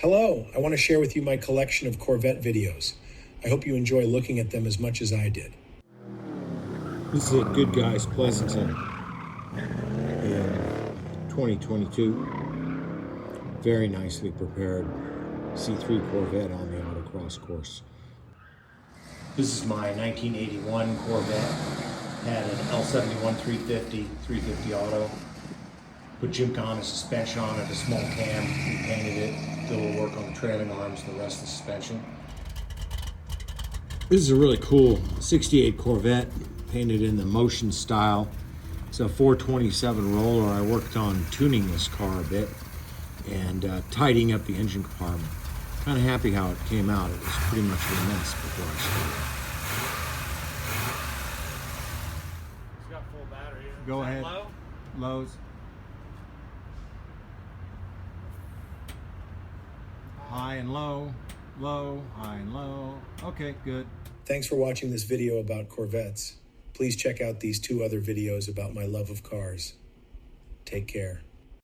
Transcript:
Hello, I want to share with you my collection of Corvette videos. I hope you enjoy looking at them as much as I did. This is at Good Guys Pleasanton in 2022. Very nicely prepared C3 Corvette on the autocross course. This is my 1981 Corvette. Had an L71 350 auto. Put Gymkhana suspension on it, a small cam, repainted it, did a little work on the trailing arms, the rest of the suspension. This is a really cool 68 Corvette, painted in the motion style. It's a 427 roller. I worked on tuning this car a bit and tidying up the engine compartment. Kind of happy how it came out. It was pretty much a mess before I started. It's got full battery. Go ahead. Low? Lows. High and low, low, high and low. Okay, good. Thanks for watching this video about Corvettes. Please check out these two other videos about my love of cars. Take care.